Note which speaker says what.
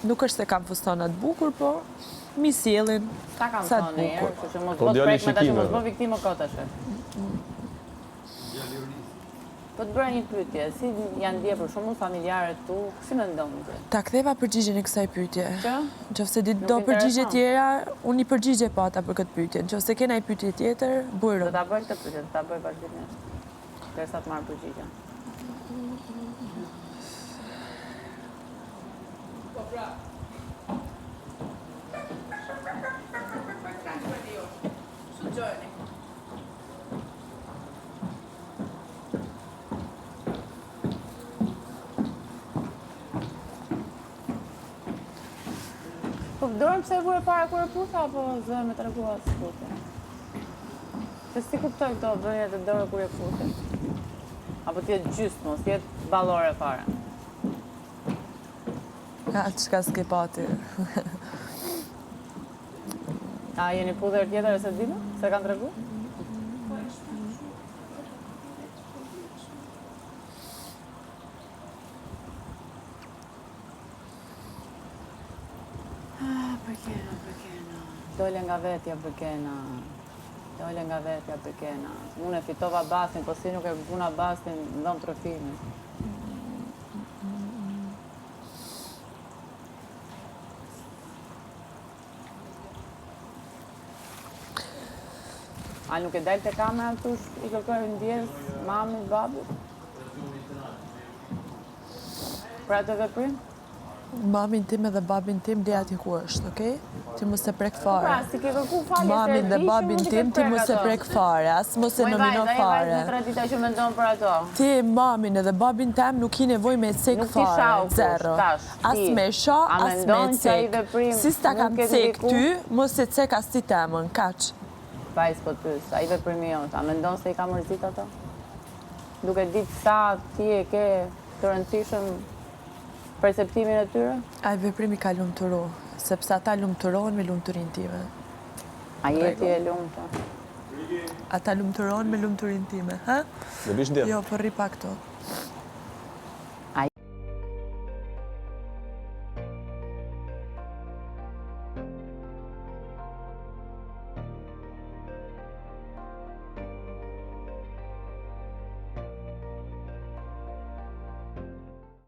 Speaker 1: Nuk është se kam fustona të bukur, po mi sjellin
Speaker 2: Ta kam
Speaker 1: sa të
Speaker 2: thonë
Speaker 1: bukur.
Speaker 2: kështu që mos bëj prek me tash, mos bëj viktimë kot tash. Po të bëra një pyetje, si janë ndje për shembull familjarët tu, si mendon ti?
Speaker 1: Ta ktheva përgjigjen e kësaj pyetje.
Speaker 2: Që?
Speaker 1: Nëse do përgjigje tjera, unë i përgjigje pata për këtë pyetje. Nëse ke ndonjë pyetje tjetër, bujro.
Speaker 2: Do ta bëj këtë pyetje, do ta bëj vazhdimisht. Derisa të marr përgjigjen.
Speaker 3: Po pra. Sugjojeni.
Speaker 2: Po dorëm pse e vure para kur e pusa, apo zë me tregua se pusa? Se si kuptoj këto vënjet e dorë kur e pusa? Apo t'jetë gjysmë, mos t'jetë ballore fare?
Speaker 1: Çka s'ke pati.
Speaker 2: A jeni pudër tjetër e se dina? Se kanë tregu? Përkena. Dole nga vetja përkena. Dole nga vetja përkena. Unë e fitova bastin, po si nuk e puna bastin, ndon trofimin. A nuk e dalë të kamera tush, i kërkojë ndjes, mami, babi? Pra të veprim?
Speaker 1: Mamin tim edhe babin tim dhe ati ku është, okej? Ti mos e prek fare.
Speaker 2: Pra, si ke kërku falje se
Speaker 1: Mamin dhe babin tim ti mos e prek fare, as mos e nomino fare.
Speaker 2: Në 3 dita që mendon për ato.
Speaker 1: Ti, mamin edhe babin tem nuk i nevoj me cek fare, zero. As me sha, as me cek. Si s'ta kam cek ty, mos e cek as ti temën, kaq.
Speaker 2: Vajs po t'pyes, a i veprimi jonë, a mendon se i ka mërzit ato? Duke ditë sa ti e ke të rëndësishëm perceptimin e tyre?
Speaker 1: A i veprimi ka lumëturu, sepse ata lumëturohen me lumëturin time.
Speaker 2: A jeti e lumëta?
Speaker 1: Ata lumëturohen me lumëturin time, ha?
Speaker 4: Në bish ndjetë?
Speaker 1: Jo, për ripa këto.